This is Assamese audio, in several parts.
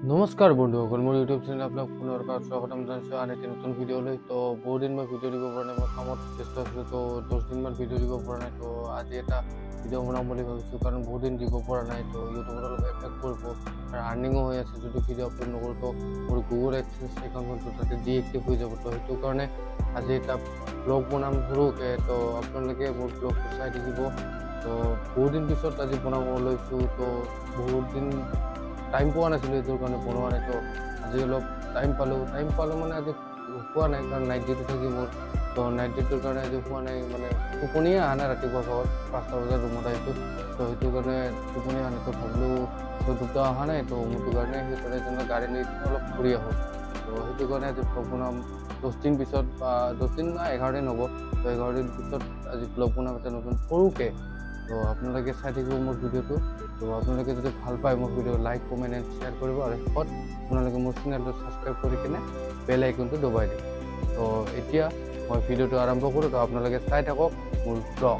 নমস্কাৰ বন্ধুসকল, মোৰ ইউটিউব চেনেল আপোনাক পুনৰ স্বাগতম জনাইছোঁ আন এটি নতুন ভিডিঅ'লৈ। তো বহুত দিন মই ভিডিঅ' দিব পৰা নাই, মই কামত ব্যস্ত আছিলোঁ। তো 10 দিনমান ভিডিঅ' দিব পৰা নাই। তো আজি এটা ভিডিঅ' বনাম বুলি ভাবিছোঁ, কাৰণ বহুত দিন দিব পৰা নাই। তো ইউটিউবত অলপ এফেক্ট কৰিব আৰু আৰ্নিঙো হৈ আছে। যদি ভিডিঅ' আপলোড নকৰোঁ তো মোৰ গুগল এডচেন্স একাউণ্টটো তাতে ডিএক্টিভ হৈ যাব। তো সেইটো কাৰণে আজি এটা ব্লগ বনাম সৰুকৈ। তো আপোনালোকে মোৰ ব্লগটো চাই থাকিব। তো বহুত দিন পিছত আজি বনাব লৈছোঁ। তো বহুত দিন টাইম পোৱা নাছিলোঁ, এইটোৰ কাৰণে বনোৱা নাই। তো আজি অলপ টাইম পালোঁ মানে আজি হোৱা নাই, কাৰণ নাইট ডিউটি থাকি মোৰ। তো নাইট ডিউটিৰ কাৰণে আজি হোৱা নাই, মানে টোপনিয়ে অহা নাই। ৰাতিপুৱা ভাগত 5টা বজাত ৰুমত আহিছোঁ। তো সেইটো কাৰণে টোপনি অহা নাই। তো ভাবিলোঁ তো দুটা অহা নাই, তো মোৰটো কাৰণে সেইকাৰণে গাড়ী লৈ অলপ ঘূৰি আহোঁ। তো সেইটো কাৰণে আজি ব্লগ বনাম 10 দিন পিছত, বা 10 দিন না 11 দিন হ'ব। তো 11 দিন পিছত আজি ব্লগ বনাম এটা নতুন সৰুকৈ। তো আপোনালোকে চাই থাকিব মোৰ ভিডিঅ'টো। তো আপোনালোকে যদি ভাল পায় মোৰ video' like, comment and share কৰিব, আৰু শেষত আপোনালোকে মোৰ চেনেলটো ছাবস্ক্ৰাইব কৰি কিনে বেল আইকনটো দবাই দিব। তো এতিয়া মই ভিডিঅ'টো আৰম্ভ কৰোঁ। তো আপোনালোকে চাই থাকক মোৰ ব্লগ।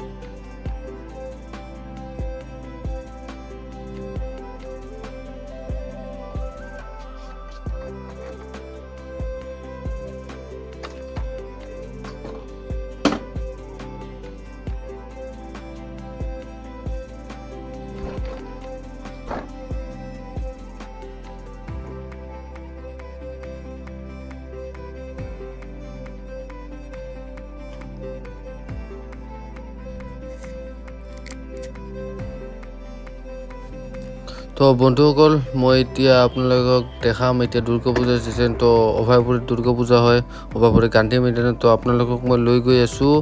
তো বন্ধুসকল, মই এতিয়া আপোনালোকক দেখাম এতিয়া দুৰ্গা পূজাৰ ছিজন। তো অভয়াপুৰীত দুৰ্গা পূজা হয়, অভয়াপুৰী গান্ধী মৈদানত। তো আপোনালোকক মই লৈ গৈ আছোঁ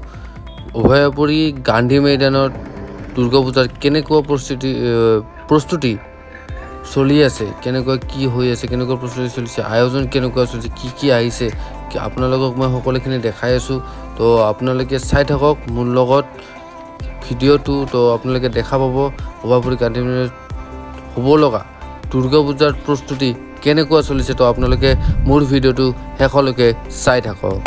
অভয়াপুৰী গান্ধী মৈদানত দুৰ্গা পূজাৰ কেনেকুৱা প্ৰস্তুতি চলি আছে, কেনেকুৱা কি হৈ আছে, কেনেকুৱা প্ৰস্তুতি চলিছে, আয়োজন কেনেকুৱা চলিছে, কি আহিছে, আপোনালোকক মই সকলোখিনি দেখাই আছোঁ। তো আপোনালোকে চাই থাকক মোৰ লগত ভিডিঅ'টো। তো আপোনালোকে দেখা পাব অভয়াপুৰী গান্ধী মৈদানত হ'ব লগা দুৰ্গা পূজাৰ প্ৰস্তুতি কেনেকুৱা চলিছে। তো আপোনালোকে মোৰ ভিডিঅ'টো শেষলৈকে চাই থাকক।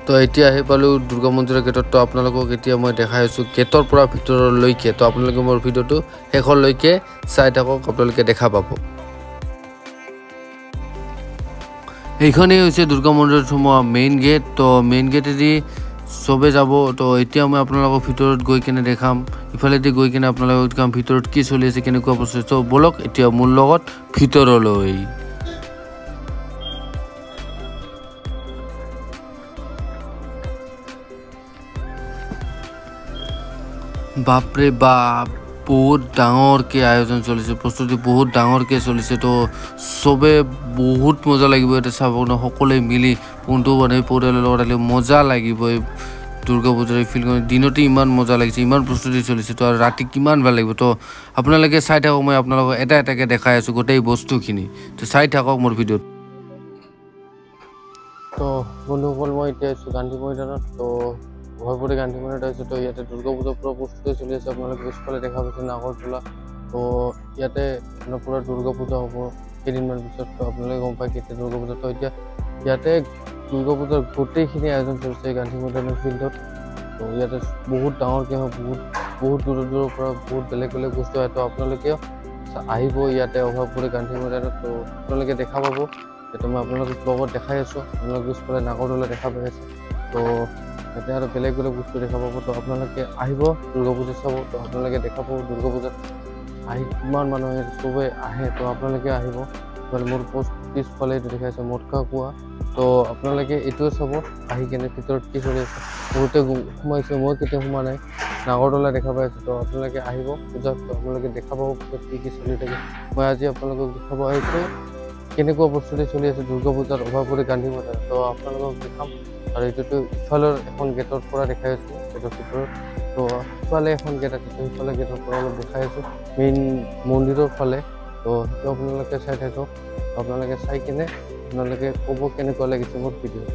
তো এতিয়া আহি পালোঁ দুৰ্গা মন্দিৰৰ গেটত। তো আপোনালোকক এতিয়া মই দেখাই আছোঁ গেটৰ পৰা ভিতৰলৈকে। তো আপোনালোকে মোৰ ভিডিঅ'টো শেষলৈকে চাই থাকক, আপোনালোকে দেখা পাব। এইখনেই হৈছে দুৰ্গা মন্দিৰত সোমোৱা মেইন গেট। তো মেইন গেটেদি চবে যাব। তো এতিয়া মই আপোনালোকক ভিতৰত গৈ কিনে দেখাম, ইফালেদি গৈ কিনে আপোনালোকক দেখাম ভিতৰত কি চলি আছে, কেনেকুৱা প্ৰচেছ। তো ব'লক এতিয়া মোৰ লগত ভিতৰলৈ। বাপৰে বাপ, বহুত ডাঙৰকৈ আয়োজন চলিছে, প্ৰস্তুতি বহুত ডাঙৰকৈ চলিছে। তো চবে বহুত মজা লাগিব ইয়াতে চাব কাৰণে, সকলোৱে মিলি বন্ধু বান্ধৱী পৰিয়ালৰ লগত আহিলে মজা লাগিব। এই দুৰ্গা পূজাৰ এই ফিল্ডখন দিনতে ইমান মজা লাগিছে, ইমান প্ৰস্তুতি চলিছে। তো আৰু ৰাতি কিমান ভাল লাগিব। তো আপোনালোকে চাই থাকক, মই আপোনালোকক এটা এটাকৈ দেখাই আছোঁ গোটেই বস্তুখিনি। তো চাই থাকক মোৰ ভিডিঅ'ত। তো বন্ধুসকল, মই এতিয়া আছোঁ গান্ধী মৈদানত। তো অভয়াপুৰী গান্ধী মৈদানত আহিছোঁ। তো ইয়াতে দুৰ্গা পূজাৰ পূৰা প্ৰস্তুতি চলি আছে। আপোনালোকে পিছফালে দেখা পাইছে নাগৰতলা। তো ইয়াতে পূৰা দুৰ্গা পূজা হ'ব কেইদিনমান পিছত। তো আপোনালোকে গম পায় কেতিয়া দুৰ্গা পূজা। তো এতিয়া ইয়াতে দুৰ্গা পূজাৰ গোটেইখিনি আয়োজন চলিছে গান্ধী মৈদানৰ ফিল্ডত। তো ইয়াতে বহুত ডাঙৰকৈ হয়, বহুত দূৰৰ পৰা বহুত বেলেগ বস্তু আহে। তো আপোনালোকেও আহিব ইয়াতে অভয়াপুৰী গান্ধী মৈদানত। তো আপোনালোকে দেখা পাব। এতিয়া মই আপোনালোকক ব্লগত দেখাই আছোঁ, আপোনালোকে পিছফালে নাগৰদলা দেখা পাই আছে। তো ইয়াতে আৰু বেলেগ বস্তু দেখা পাব। তো আপোনালোকে আহিব দুৰ্গা পূজা চাব। তো আপোনালোকে দেখা পাব দুৰ্গা পূজাত আহি কিমান মানুহে চবে আহে। তো আপোনালোকে আহিব। মোৰ পিছফালে এইটো দেখাইছে মটকা কোৱা। তো আপোনালোকে এইটোৱে চাব, আহি কিনে ভিতৰত কি চলি আছে। বহুতে সোমাইছে, মই কেতিয়া সোমোৱা নাই, নাগৰদলা দেখা পাই আছোঁ। তো আপোনালোকে আহিব পূজাত। তো আপোনালোকে দেখা পাব পূজাত কি চলি থাকে। মই আজি আপোনালোকক দেখাব আহিছোঁ কেনেকুৱা প্ৰস্তুতি চলি আছে দুৰ্গা পূজাৰ অভয়াপুৰী গান্ধী মৈদানত। তো আপোনালোকক দেখাম। আৰু এইটোতো ইফালৰ এখন গেটৰ পৰা দেখাই আছোঁ, গেটৰ ভিতৰত। তো সিফালে এখন গেট আছে, তো সিফালে গেটৰ পৰা অলপ দেখাই আছোঁ মেইন মন্দিৰৰ ফালে। তো সেইটো আপোনালোকে চাই থাকক। আপোনালোকে চাই কিনে আপোনালোকে ক'ব কেনেকুৱা লাগিছে মোৰ ভিডিঅ'।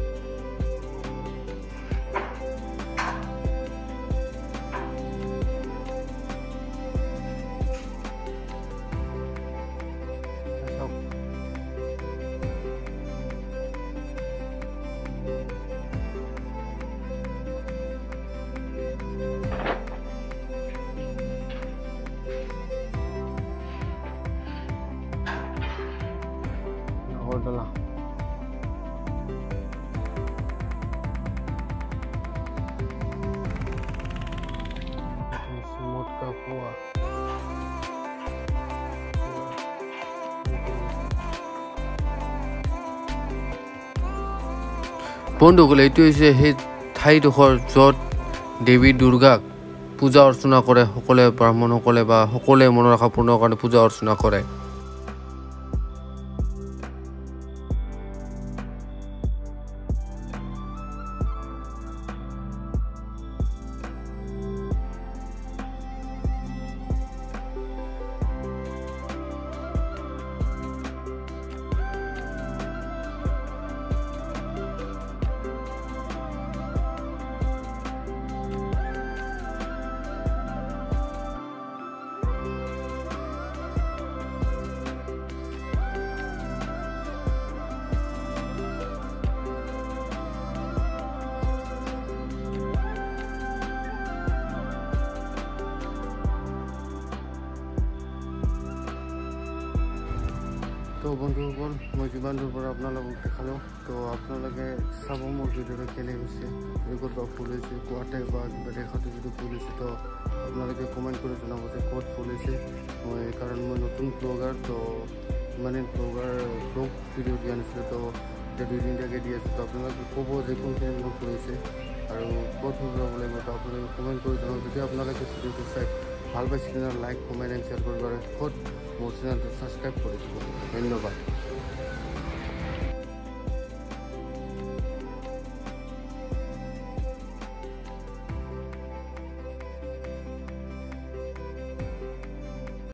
নাগৰদলা মটকা কুয়া বন্ধুসকল এইটো হৈছে সেই ঠাইডোখৰ য'ত দেৱী দুৰ্গাক পূজা অৰ্চনা কৰে সকলে ব্ৰাহ্মণসকলে বা সকলে মনৰ আশা পূৰ্ণৰ কাৰণে পূজা অৰ্চনা কৰে তো বন্ধুসকল মই যিমান দূৰ পৰা আপোনালোকক দেখালোঁ তো আপোনালোকে চাব মোৰ ভিডিঅ'টো কেনে হৈছে ক'ত বা ফুল হৈছে কোৱাতে বা কিবা দেখাতে যদি ফুল হৈছে তো আপোনালোকে কমেণ্ট কৰি জনাব যে ক'ত ফুল হৈছে মই কাৰণ মই নতুন ব্লগাৰ তো ইমানে ব্লগ ভিডিঅ' দিয়া নাছিলোঁ তো এতিয়া 2 দিনলৈকে দি আছোঁ তো আপোনালোকে ক'ব যে কোনখিনি মোৰ ফুল হৈছে আৰু ক'ত ফুল যাব লাগিব তো আপোনালোকে কমেণ্ট কৰি জনাব যদি আপোনালোকে ভিডিঅ'টো চাই ভাল পাইছে তেনেহ'লে লাইক কমেণ্ট এণ্ড শ্বেয়াৰ কৰিব আৰু ক'ত মোৰ চেনেলটো ছাবস্ক্ৰাইব কৰি দিব ধন্যবাদ